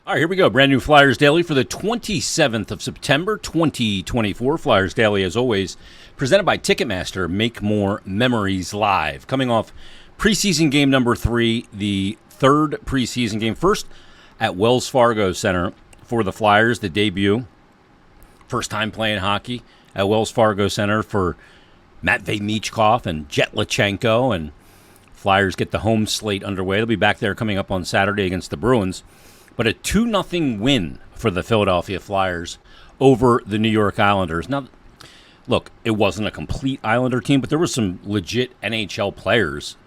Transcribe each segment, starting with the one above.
All right, here we go. Brand new Flyers Daily for the 27th of September, 2024. Flyers Daily, as always, presented by Ticketmaster. Make more memories live. Coming off preseason game number 3, the third preseason game. First at Wells Fargo Center for the Flyers, the debut. First time playing hockey at Wells Fargo Center for Matvei Michkov and Jet Lachenko. And Flyers get the home slate underway. They'll be back there coming up on Saturday against the Bruins. But a 2-0 win for the Philadelphia Flyers over the New York Islanders. Now, look, it wasn't a complete Islander team, but there were some legit NHL players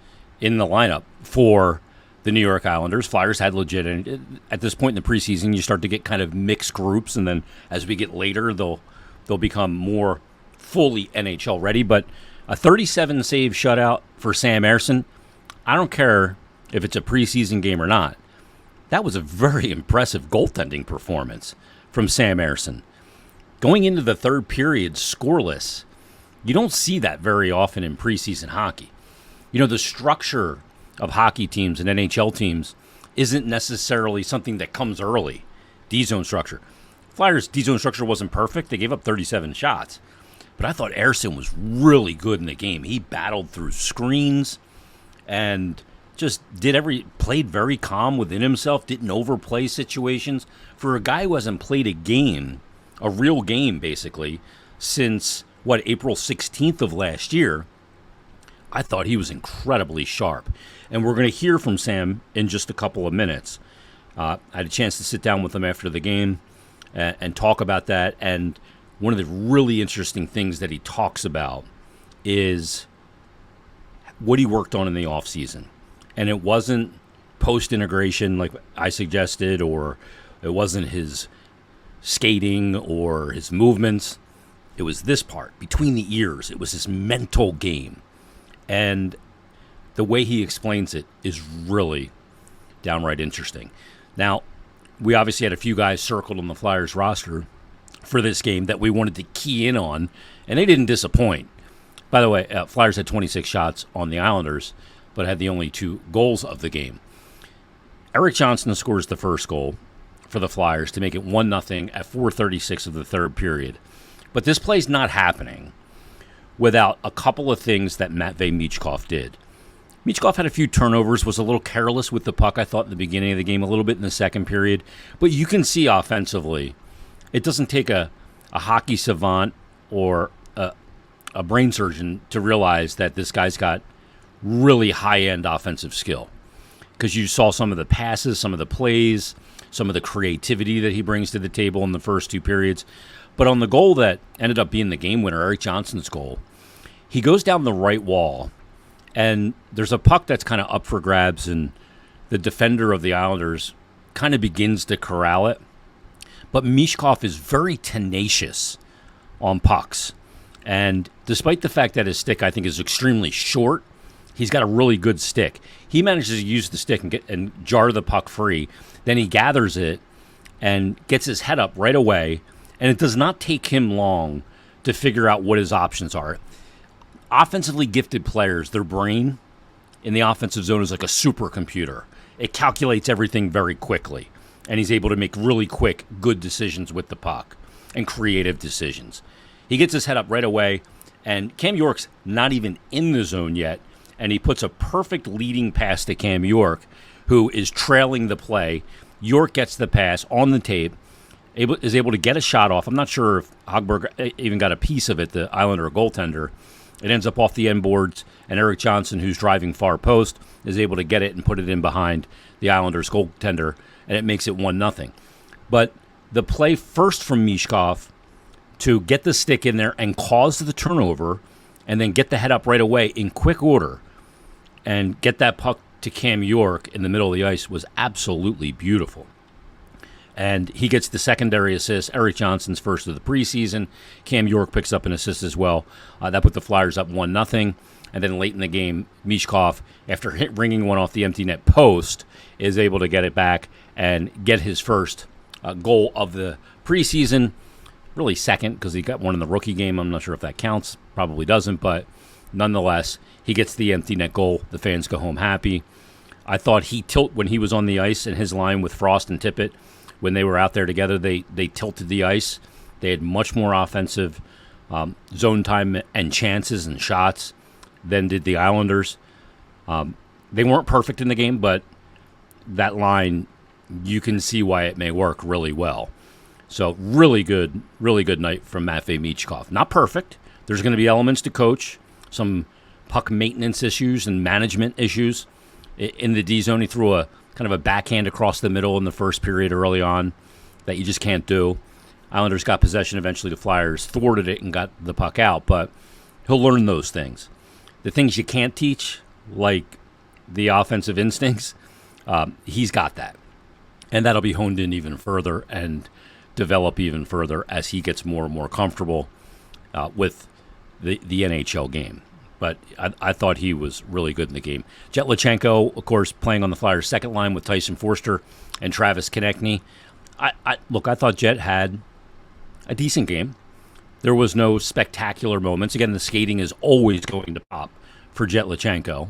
in the lineup for the New York Islanders. Flyers had legit, and at this point in the preseason, you start to get kind of mixed groups, and then as we get later, they'll become more fully NHL ready. But a 37-save shutout for Sam Ersson, I don't care if it's a preseason game or not. That was a very impressive goaltending performance from Sam Ersson. Going into the third period scoreless, you don't see that very often in preseason hockey. You know, the structure of hockey teams and NHL teams isn't necessarily something that comes early. D-zone structure. Flyers' D-zone structure wasn't perfect. They gave up 37 shots. But I thought Ersson was really good in the game. He battled through screens and just played very calm within himself, didn't overplay situations. For a guy who hasn't played a game, a real game basically, since, April 16th of last year, I thought he was incredibly sharp. And we're going to hear from Sam in just a couple of minutes. I had a chance to sit down with him after the game and talk about that. And one of the really interesting things that he talks about is what he worked on in the offseason. And it wasn't post-integration like I suggested, or it wasn't his skating or his movements. It was this part, between the ears. It was his mental game. And the way he explains it is really downright interesting. Now, we obviously had a few guys circled on the Flyers roster for this game that we wanted to key in on, and they didn't disappoint. By the way, Flyers had 26 shots on the Islanders, but had the only 2 goals of the game. Erik Johnson scores the first goal for the Flyers to make it 1-0 at 4:36 of the third period. But this play's not happening without a couple of things that Matvei Michkov did. Michkov had a few turnovers, was a little careless with the puck, I thought, in the beginning of the game, a little bit in the second period. But you can see offensively, it doesn't take a hockey savant or a brain surgeon to realize that this guy's got really high-end offensive skill, because you saw some of the passes, some of the plays, some of the creativity that he brings to the table in the first 2 periods. But on the goal that ended up being the game winner, Erik Johnson's goal, he goes down the right wall, and there's a puck that's kind of up for grabs, and the defender of the Islanders kind of begins to corral it. But Michkov is very tenacious on pucks. And despite the fact that his stick, I think, is extremely short, he's got a really good stick. He manages to use the stick and jar the puck free. Then he gathers it and gets his head up right away. And it does not take him long to figure out what his options are. Offensively gifted players, their brain in the offensive zone is like a supercomputer. It calculates everything very quickly. And he's able to make really quick, good decisions with the puck and creative decisions. He gets his head up right away. And Cam York's not even in the zone yet. And he puts a perfect leading pass to Cam York, who is trailing the play. York gets the pass on the tape, is able to get a shot off. I'm not sure if Hogberg even got a piece of it, the Islander goaltender. It ends up off the end boards, and Erik Johnson, who's driving far post, is able to get it and put it in behind the Islanders goaltender, and it makes it 1-0. But the play first from Michkov to get the stick in there and cause the turnover, and then get the head up right away in quick order, and get that puck to Cam York in the middle of the ice was absolutely beautiful. And he gets the secondary assist. Erik Johnson's first of the preseason. Cam York picks up an assist as well. That put the Flyers up 1-0. And then late in the game, Michkov, after ringing one off the empty net post, is able to get it back and get his first goal of the preseason. Really second, because he got one in the rookie game. I'm not sure if that counts. Probably doesn't, but nonetheless, he gets the empty net goal. The fans go home happy. I thought when he was on the ice in his line with Frost and Tippett, when they were out there together, they tilted the ice. They had much more offensive zone time and chances and shots than did the Islanders. They weren't perfect in the game, but that line, you can see why it may work really well. So really good night from Matvei Michkov. Not perfect. There's going to be elements to coach, some puck maintenance issues and management issues. In the D zone, he threw a kind of a backhand across the middle in the first period early on that you just can't do. Islanders got possession. Eventually the Flyers thwarted it and got the puck out, but he'll learn those things. The things you can't teach, like the offensive instincts, he's got that. And that'll be honed in even further and develop even further as he gets more and more comfortable with the NHL game. But I thought he was really good in the game. Jet Lachenko, of course, playing on the Flyers' second line with Tyson Forster and Travis Konechny. I thought Jet had a decent game. There was no spectacular moments. Again, the skating is always going to pop for Jet Lachenko.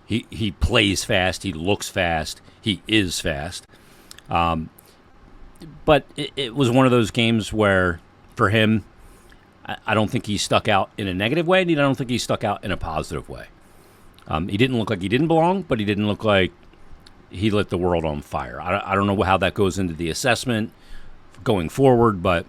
He plays fast. He looks fast. He is fast. But it was one of those games where, for him, I don't think he stuck out in a negative way, and I don't think he stuck out in a positive way. He didn't look like he didn't belong, but he didn't look like he lit the world on fire. I don't know how that goes into the assessment going forward, but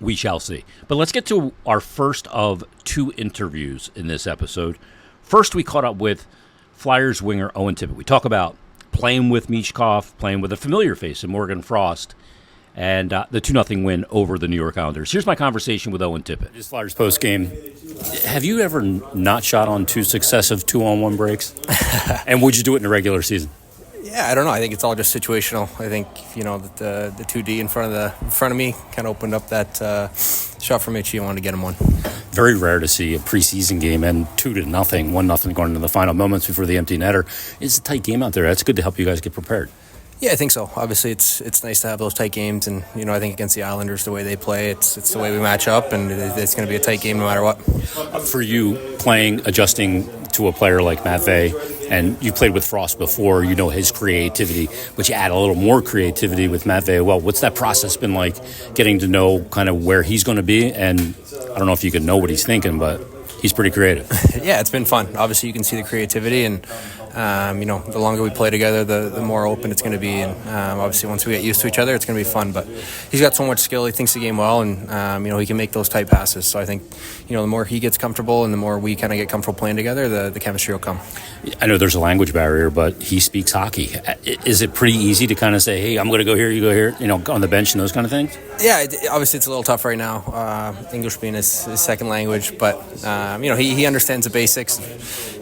we shall see. But let's get to our first of two interviews in this episode. First, we caught up with Flyers winger Owen Tippett. We talk about playing with Michkov, playing with a familiar face in Morgan Frost, and the 2-0 win over the New York Islanders. Here's my conversation with Owen Tippett. This Flyers postgame. Have you ever not shot on two successive 2-on-1 breaks? And would you do it in the regular season? Yeah, I don't know. I think it's all just situational. I think that the 2D in front of me kind of opened up that shot for Mitchie. I wanted to get him one. Very rare to see a preseason game end 2-0, 1-0 going into the final moments before the empty netter. It's a tight game out there. That's good to help you guys get prepared. Yeah, I think so. Obviously, it's nice to have those tight games, and I think against the Islanders, the way they play, it's the way we match up, and it's going to be a tight game no matter what. For you, adjusting to a player like Matvei, and you played with Frost before, you know his creativity, but you add a little more creativity with Matvei. Well, what's that process been like, getting to know kind of where he's going to be? And I don't know if you can know what he's thinking, but he's pretty creative. Yeah, it's been fun. Obviously, you can see the creativity, and the longer we play together, the more open it's going to be. And obviously, once we get used to each other, it's going to be fun. But he's got so much skill. He thinks the game well, and he can make those tight passes. So I think the more he gets comfortable and the more we kind of get comfortable playing together, the chemistry will come. I know there's a language barrier, but he speaks hockey. Is it pretty easy to kind of say, hey, I'm going to go here, you go here, on the bench and those kind of things? Yeah, obviously it's a little tough right now, English being his second language, but he understands the basics,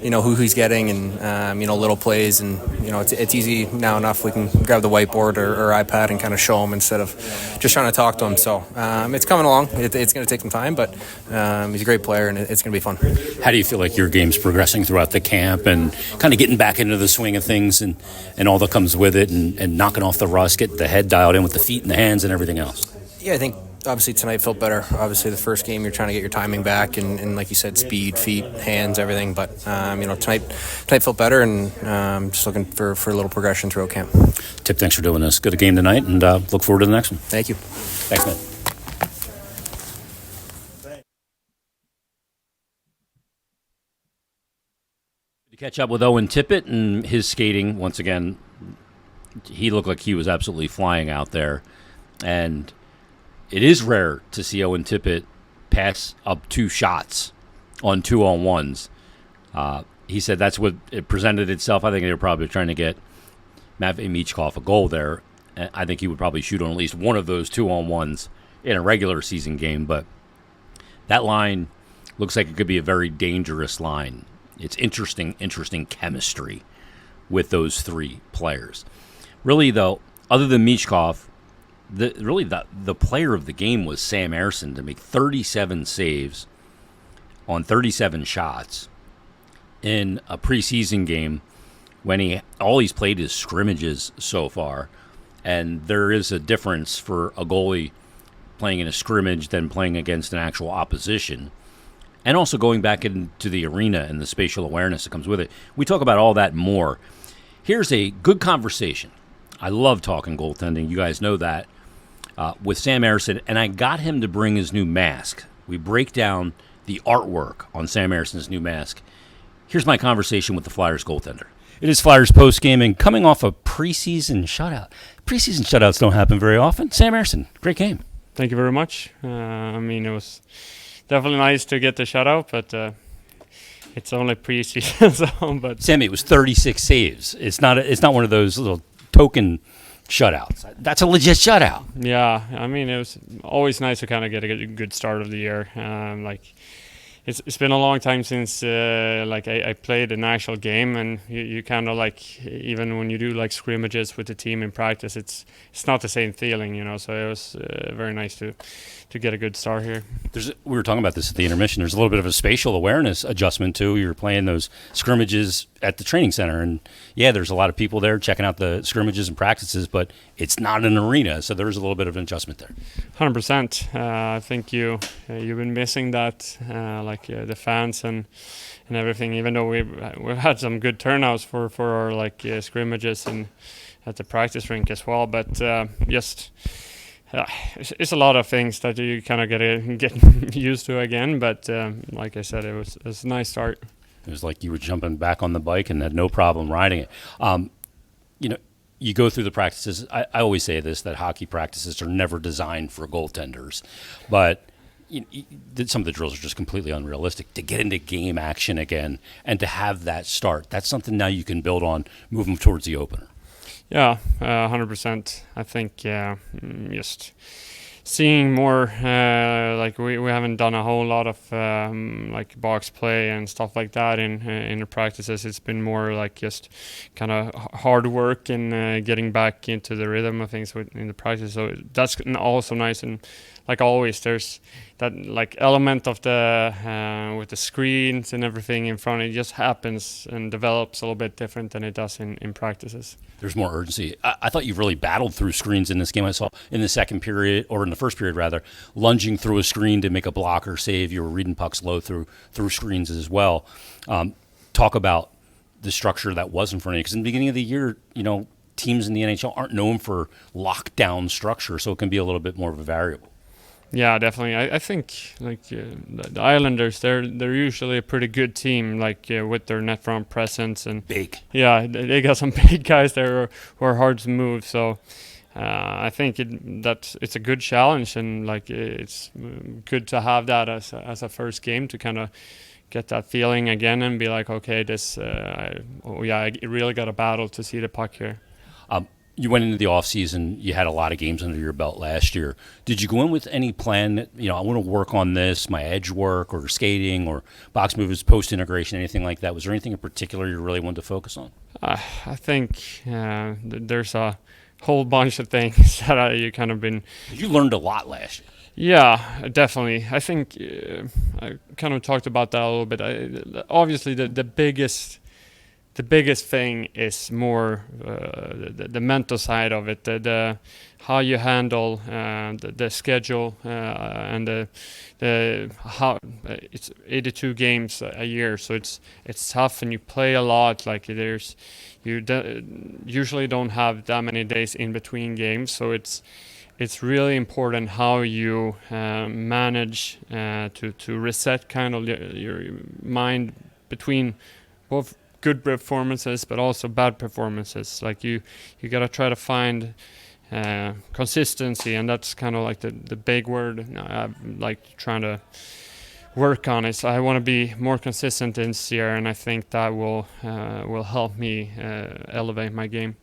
who he's getting, and little plays, and it's easy now enough. We can grab the whiteboard or iPad and kind of show him instead of just trying to talk to him. So it's coming along. It's going to take some time, but he's a great player, and it's going to be fun. How do you feel like your game's progressing throughout the camp and kind of getting back into the swing of things and all that comes with it, and knocking off the rust, getting the head dialed in with the feet and the hands and everything else? Yeah, I think obviously tonight felt better. Obviously the first game you're trying to get your timing back and like you said, speed, feet, hands, everything. But tonight felt better, and just looking for a little progression throughout camp. Tip, thanks for doing this. Good game tonight, and look forward to the next one. Thank you. Thanks, man. To catch up with Owen Tippett and his skating, once again, he looked like he was absolutely flying out there. And it is rare to see Owen Tippett pass up two shots on 2-on-1s. He said that's what it presented itself. I think they were probably trying to get Matvei Michkov a goal there. I think he would probably shoot on at least one of those 2-on-1s in a regular season game. But that line looks like it could be a very dangerous line. It's interesting chemistry with those three players. Really, though, other than Michkov, the player of the game was Sam Ersson, to make 37 saves on 37 shots in a preseason game when all he's played is scrimmages so far. And there is a difference for a goalie playing in a scrimmage than playing against an actual opposition. And also going back into the arena and the spatial awareness that comes with it. We talk about all that and more. Here's a good conversation I love talking goaltending. You guys know that. With Sam Ersson, and I got him to bring his new mask. We break down the artwork on Sam Ersson's new mask. Here's my conversation with the Flyers goaltender. It is Flyers postgame, and coming off a preseason shutout. Preseason shutouts don't happen very often. Sam Ersson, great game. Thank you very much. It was definitely nice to get the shutout, but it's only preseason. But Sammy, it was 36 saves. It's not one of those little token shutouts. That's a legit shutout. Yeah, it was always nice to kind of get a good start of the year. It's been a long time since I played an actual game, and you kind of even when you do scrimmages with the team in practice, it's not the same feeling, So it was very nice to get a good start here. We were talking about this at the intermission. There's a little bit of a spatial awareness adjustment too. You're playing those scrimmages at the training center, and there's a lot of people there checking out the scrimmages and practices, but it's not an arena, so there's a little bit of an adjustment there. 100%. I think you've been missing that, the fans and everything. Even though we've had some good turnouts for our scrimmages and at the practice rink as well, but it's a lot of things that you kind of get used to again. But like I said, it was a nice start. It was like you were jumping back on the bike and had no problem riding it. You go through the practices. I always say this, that hockey practices are never designed for goaltenders, but some of the drills are just completely unrealistic. To get into game action again and to have that start, that's something now you can build on moving towards the opener. Yeah, 100%. I think just seeing more, we haven't done a whole lot of box play and stuff like that in the practices. It's been more just kind of hard work and getting back into the rhythm of things in the practice. So that's also nice. And like always, there's that element of the with the screens and everything in front. It just happens and develops a little bit different than it does in practices. There's more urgency. I thought you really battled through screens in this game. I saw in the second period, or in the first period rather, lunging through a screen to make a blocker save. You were reading pucks low through screens as well. Talk about the structure that was in front of you, because in the beginning of the year, teams in the NHL aren't known for lockdown structure, so it can be a little bit more of a variable. Yeah, definitely. I think the Islanders, they're usually a pretty good team, with their net front presence and big. Yeah, they got some big guys there who are hard to move. So I think it's a good challenge, and it's good to have that as a first game to kind of get that feeling again and be like, okay, I really got a battle to see the puck here. You went into the offseason, you had a lot of games under your belt last year. Did you go in with any plan that, I want to work on this, my edge work or skating or box moves, post-integration, anything like that? Was there anything in particular you really wanted to focus on? I think there's a whole bunch of things that you kind of been... You learned a lot last year. Yeah, definitely. I think I kind of talked about that a little bit. Obviously, the biggest thing is more the mental side of it, the how you handle the schedule and the how it's 82 games a year, so it's tough and you play a lot. Usually don't have that many days in between games, so it's really important how you manage to reset kind of your mind between both good performances but also bad performances. You got to try to find consistency, and that's kind of the big word I'm trying to work on. Is I want to be more consistent this year, and I think that will help me elevate my game.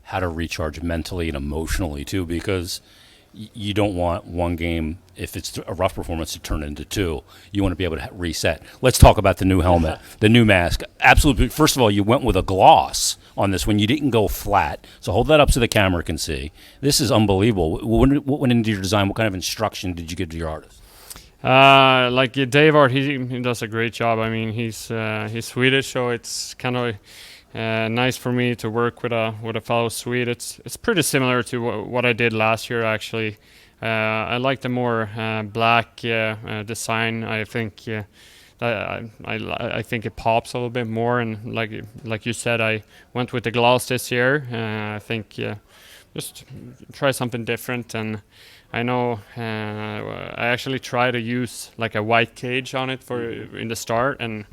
How to recharge mentally and emotionally too, because you don't want one game, if it's a rough performance, to turn into two. You want to be able to reset. Let's talk about the new helmet, the new mask. Absolutely. First of all, you went with a gloss on this one. You didn't go flat. So hold that up so the camera can see. This is unbelievable. What went into your design? What kind of instruction did you give to your artist? Dave Art, he does a great job. He's Swedish, so it's kind of nice for me to work with a fellow Swede. It's pretty similar to what I did last year, actually. I like the more black design. I think I think it pops a little bit more, and like you said, I went with the gloss this year. I think just try something different, and I know I actually try to use like a white cage on it for in the start, and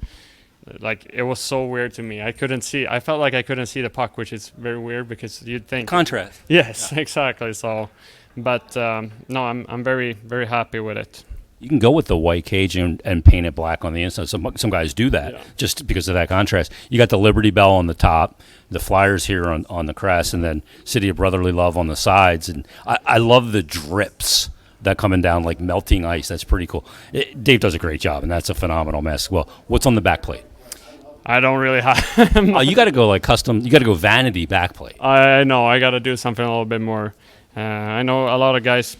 like it was so weird to me. I felt like I couldn't see the puck, which is very weird because you'd think Contrast. Yes, exactly. So, but no, I'm very, very happy with it. You can go with the white cage and paint it black on the inside. Some guys do that just because of that contrast. You got the Liberty Bell on the top, the Flyers here on the crest, and then City of Brotherly Love on the sides. And I love the drips that coming down like melting ice. That's pretty cool. Dave does a great job, and that's a phenomenal mess. Well, what's on the back plate? I don't really have. You got to go like custom. You got to go vanity back plate. I know. I got to do something a little bit more. I know a lot of guys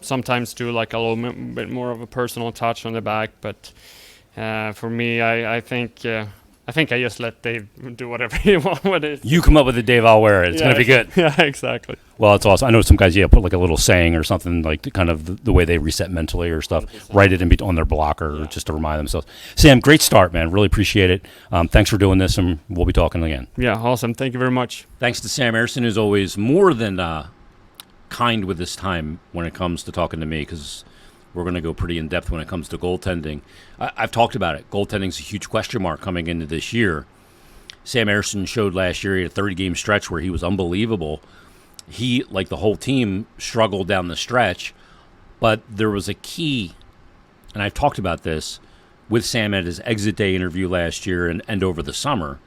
sometimes do like a little bit more of a personal touch on the back, but for me, I think I just let Dave do whatever he wants with it. You come up with it, Dave. I'll wear it. It's gonna be good. Yeah, exactly. Well, it's awesome. I know some guys, put like a little saying or something like kind of the way they reset mentally or stuff. Write it on their blocker just to remind themselves. Sam, great start, man. Really appreciate it. Thanks for doing this, and we'll be talking again. Yeah, awesome. Thank you very much. Thanks to Sam Ersson, who's always more than kind with his time when it comes to talking to me, because we're going to go pretty in depth when it comes to goaltending. I've talked about it. Goaltending's a huge question mark coming into this year. Sam Ersson showed last year he had a 30-game stretch where he was unbelievable. He, like the whole team, struggled down the stretch, but there was a key, and I've talked about this with Sam at his exit day interview last year and over the summer,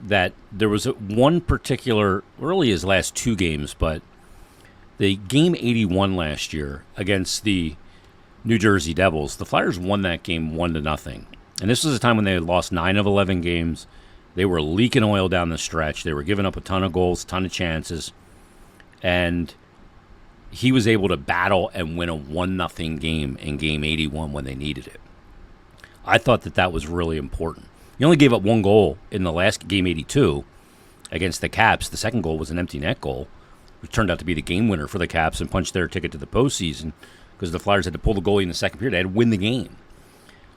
that there was one particular, really his last two games, but the game 81 last year against the New Jersey Devils, the Flyers won that game 1-0. And this was a time when they had lost 9 of 11 games. They were leaking oil down the stretch. They were giving up a ton of goals, a ton of chances. And he was able to battle and win a 1-0 game in game 81 when they needed it. I thought that was really important. He only gave up one goal in the last game 82 against the Caps. The second goal was an empty net goal, which turned out to be the game winner for the Caps and punched their ticket to the postseason because the Flyers had to pull the goalie in the second period. They had to win the game.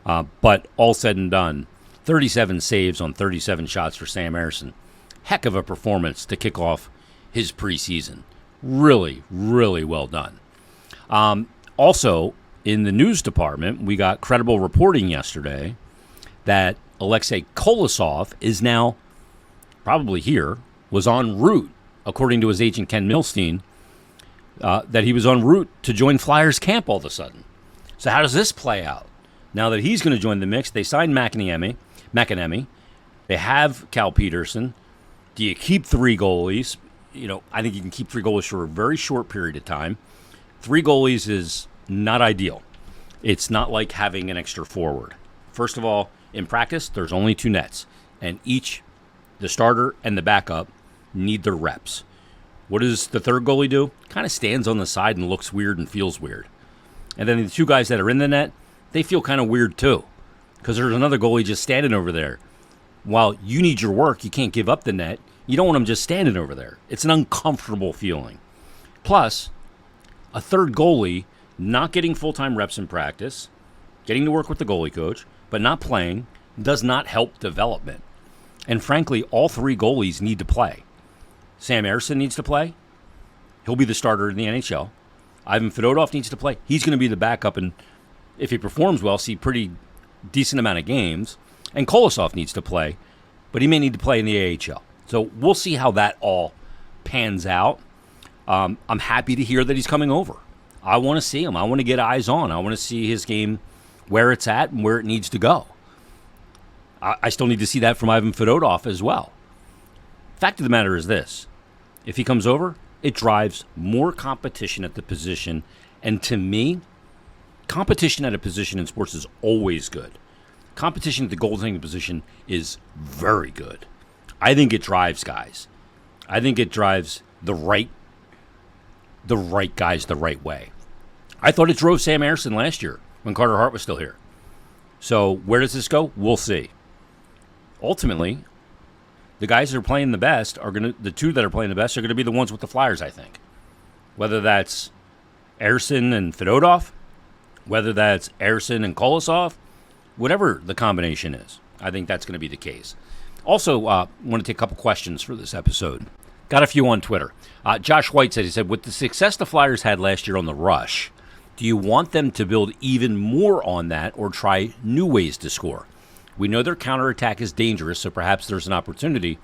But all said and done, 37 saves on 37 shots for Sam Ersson. Heck of a performance to kick off his preseason. Really, really well done. Also, in the news department, we got credible reporting yesterday that Alexei Kolosov is now probably here, was en route, according to his agent Ken Milstein, that he was en route to join Flyers camp all of a sudden. So how does this play out? Now that he's going to join the mix, they signed McAnemy. They have Cal Peterson. Do you keep 3 goalies? I think you can keep 3 goalies for a very short period of time. 3 goalies is not ideal. It's not like having an extra forward. First of all, in practice, there's only 2 nets, and each, the starter and the backup, need their reps. What does the third goalie do? Kind of stands on the side and looks weird and feels weird. And then the 2 guys that are in the net, they feel kind of weird too, because there's another goalie just standing over there. While you need your work, you can't give up the net. You don't want them just standing over there. It's an uncomfortable feeling. Plus, a third goalie not getting full-time reps in practice, getting to work with the goalie coach, but not playing, does not help development. And frankly, all 3 goalies need to play. Sam Ersson needs to play. He'll be the starter in the NHL. Ivan Fedotov needs to play. He's going to be the backup, and if he performs well, see pretty decent amount of games. And Kolosov needs to play, but he may need to play in the AHL. So we'll see how that all pans out. I'm happy to hear that he's coming over. I want to see him. I want to get eyes on. I want to see his game where it's at and where it needs to go. I still need to see that from Ivan Fedotov as well. Fact of the matter is this. If he comes over, it drives more competition at the position. And to me, competition at a position in sports is always good. Competition at the goaltending position is very good. I think it drives guys. I think it drives the right guys the right way. I thought it drove Sam Ersson last year when Carter Hart was still here. So where does this go? We'll see. Ultimately, the guys that are playing the best the 2 that are playing the best are going to be the ones with the Flyers, I think. Whether that's Ersson and Fedotov, whether that's Ersson and Kolosov, whatever the combination is, I think that's going to be the case. Also, want to take a couple questions for this episode. Got a few on Twitter. Josh White said, with the success the Flyers had last year on the rush, do you want them to build even more on that or try new ways to score? We know their counterattack is dangerous, so perhaps there's an opportunity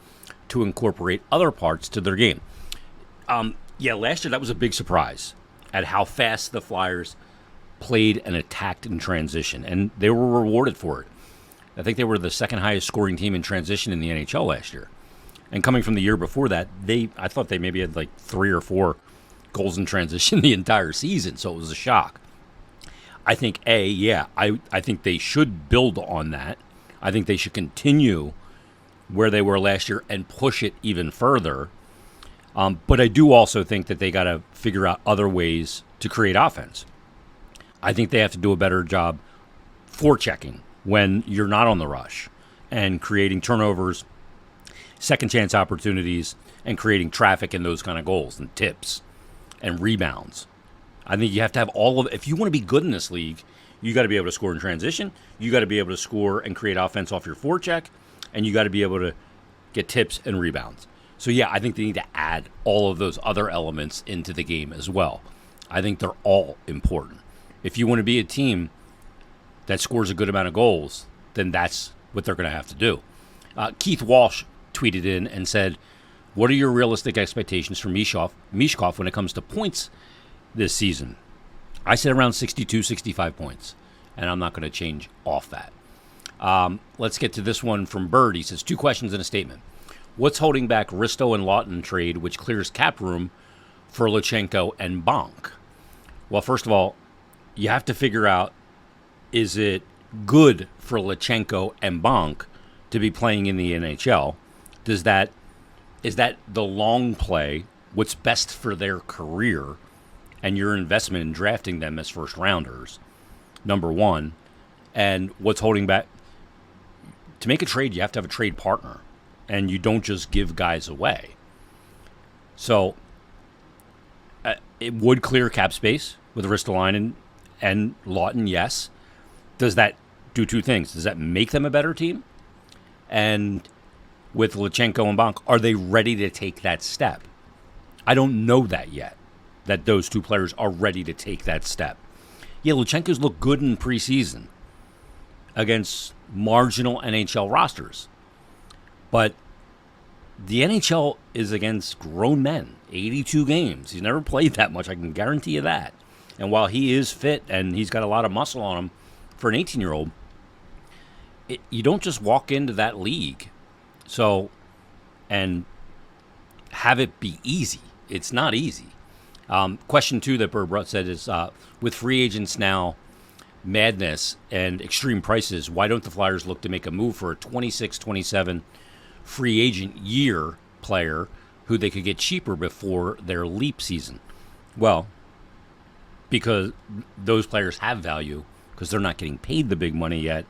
to incorporate other parts to their game. Last year that was a big surprise at how fast the Flyers played and attacked in transition, and they were rewarded for it. I think they were the second highest scoring team in transition in the NHL last year. And coming from the year before that, I thought they maybe had like 3 or 4 goals in transition the entire season, so it was a shock. I think, I think they should build on that. I think they should continue where they were last year and push it even further. But I do also think that they got to figure out other ways to create offense. I think they have to do a better job forechecking when you're not on the rush and creating turnovers, second chance opportunities, and creating traffic in those kind of goals and tips and rebounds. I think you have to have all of it. If you want to be good in this league, you got to be able to score in transition. You got to be able to score and create offense off your forecheck, and you got to be able to get tips and rebounds. So, I think they need to add all of those other elements into the game as well. I think they're all important. If you want to be a team that scores a good amount of goals, then that's what they're going to have to do. Keith Walsh tweeted in and said, what are your realistic expectations for Mishkov when it comes to points this season? I said around 62, 65 points, and I'm not going to change off that. Let's get to this one from Bird. He says, 2 questions and a statement. What's holding back Risto and Lawton trade, which clears cap room for Lutsenko and Bonk? Well, first of all, you have to figure out, is it good for Lutsenko and Bonk to be playing in the NHL? Is that the long play, what's best for their career, and your investment in drafting them as first rounders, number one? And what's holding back? To make a trade, you have to have a trade partner, and you don't just give guys away. So it would clear cap space with Ristolainen and Lawton, yes. Does that do 2 things? Does that make them a better team? And with Lutsenko and Bonk, are they ready to take that step? I don't know that yet, that those 2 players are ready to take that step. Lutsenko's looked good in preseason against marginal NHL rosters. But the NHL is against grown men, 82 games. He's never played that much, I can guarantee you that. And while he is fit and he's got a lot of muscle on him for an 18-year-old, you don't just walk into that league and have it be easy. It's not easy. Question 2 that Bird Brut said is, with free agents now, madness and extreme prices, why don't the Flyers look to make a move for a 26-27 free agent year player who they could get cheaper before their leap season? Well, because those players have value because they're not getting paid the big money yet,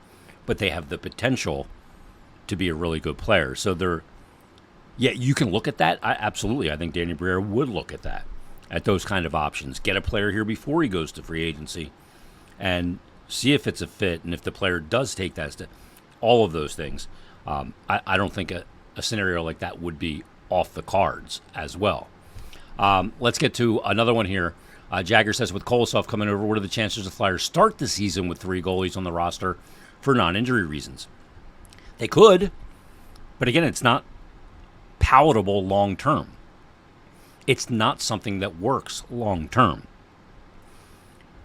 but they have the potential to be a really good player. So you can look at that. Absolutely. I think Danny Briere would look at that, at those kind of options. Get a player here before he goes to free agency and see if it's a fit, and if the player does take that step. All of those things. I don't think a scenario like that would be off the cards as well. Let's get to another one here. Jagger says, with Kolosov coming over, what are the chances the Flyers start the season with 3 goalies on the roster for non-injury reasons? They could, but again, it's not palatable long-term. It's not something that works long-term.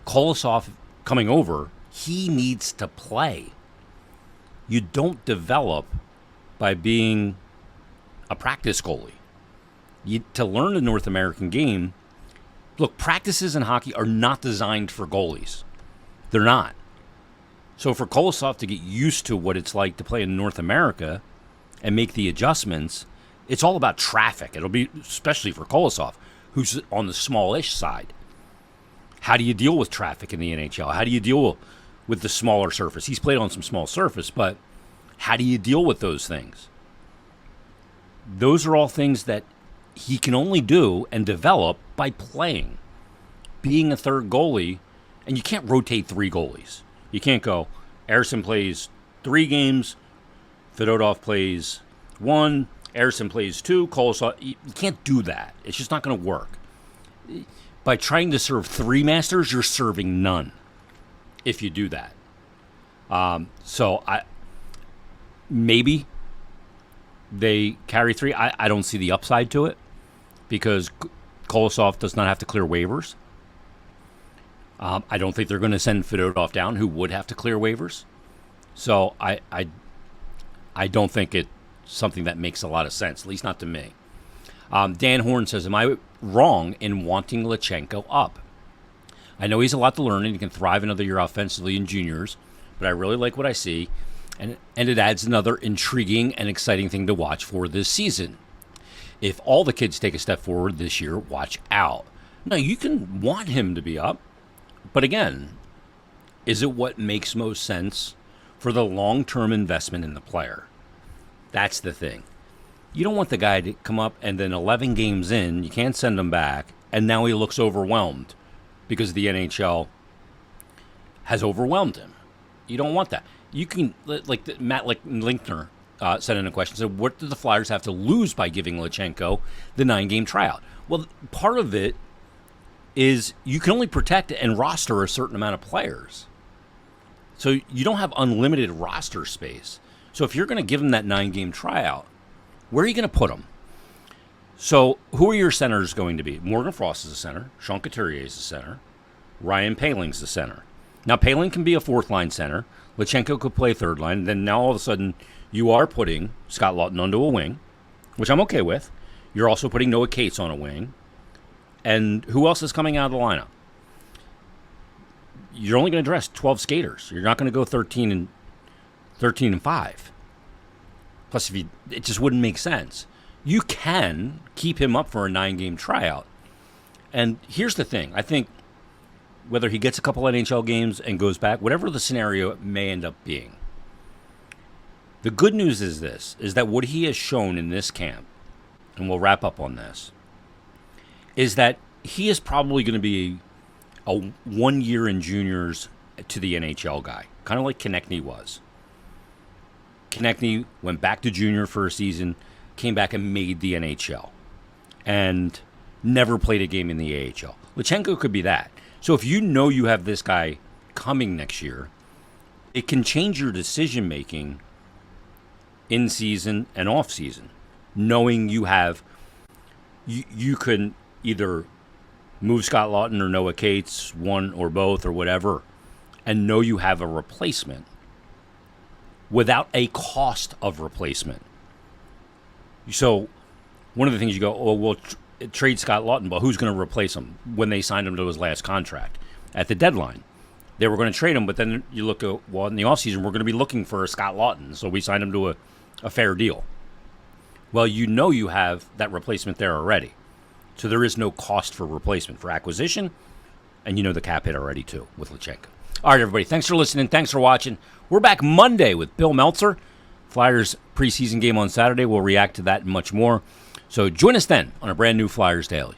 Kolosov coming over, he needs to play. You don't develop by being a practice goalie. To learn the North American game, look, practices in hockey are not designed for goalies. They're not. So for Kolosov to get used to what it's like to play in North America and make the adjustments, it's all about traffic. It'll be, especially for Kolosov, who's on the smallish side. How do you deal with traffic in the NHL? How do you deal with the smaller surface? He's played on some small surface, but how do you deal with those things? Those are all things that he can only do and develop by playing. Being a third goalie, and you can't rotate 3 goalies. You can't go, Ersson plays 3 games. Fedotov plays 1. Ersson plays 2. Kolosov. You can't do that. It's just not going to work. By trying to serve 3 masters, you're serving none. If you do that, maybe they carry 3. I don't see the upside to it because Kolosov does not have to clear waivers. I don't think they're going to send Fedotov down, who would have to clear waivers. So I don't think it's something that makes a lot of sense, at least not to me. Dan Horn says, am I wrong in wanting Lutsenko up? I know he's a lot to learn and he can thrive another year offensively in juniors, but I really like what I see, and it adds another intriguing and exciting thing to watch for this season. If all the kids take a step forward this year, watch out. Now, you can want him to be up, but again, is it what makes most sense for the long-term investment in the player? That's the thing. You don't want the guy to come up and then 11 games in, you can't send him back, and now he looks overwhelmed because the NHL has overwhelmed him. You don't want that. You can, Matt Linkner sent in a question, said, what do the Flyers have to lose by giving Lutsenko the 9-game tryout? Well, part of it is you can only protect and roster a certain amount of players. So you don't have unlimited roster space. So if you're going to give him that 9-game tryout, where are you going to put him? So who are your centers going to be? Morgan Frost is the center. Sean Couturier is the center. Ryan Paling's the center. Now, Paling can be a 4th-line center. Lutsenko could play 3rd line. Then now all of a sudden you are putting Scott Laughton onto a wing, which I'm okay with. You're also putting Noah Cates on a wing. And who else is coming out of the lineup? You're only going to dress 12 skaters. You're not going to go 13 and 5. Plus, it just wouldn't make sense. You can keep him up for a 9-game tryout. And here's the thing. I think whether he gets a couple NHL games and goes back, whatever the scenario it may end up being, the good news is this, is that what he has shown in this camp, and we'll wrap up on this, is that he is probably going to be a 1 year in juniors to the NHL guy, kind of like Konechny was. Konechny went back to junior for a season, came back and made the NHL, and never played a game in the AHL. Lutsenko could be that. So if you know you have this guy coming next year, it can change your decision-making in season and off season, knowing you have, you can either move Scott Laughton or Noah Cates, one or both or whatever, and know you have a replacement without a cost of replacement. So one of the things you go, oh, we'll trade Scott Laughton, but who's going to replace him when they signed him to his last contract? At the deadline, they were going to trade him, but then you look at, well, in the offseason, we're going to be looking for a Scott Laughton, so we signed him to a fair deal. Well, you know you have that replacement there already. So there is no cost for replacement for acquisition, and you know the cap hit already, too, with Lutsenko. All right, everybody, thanks for listening. Thanks for watching. We're back Monday with Bill Meltzer. Flyers preseason game on Saturday. We'll react to that and much more. So join us then on a brand new Flyers Daily.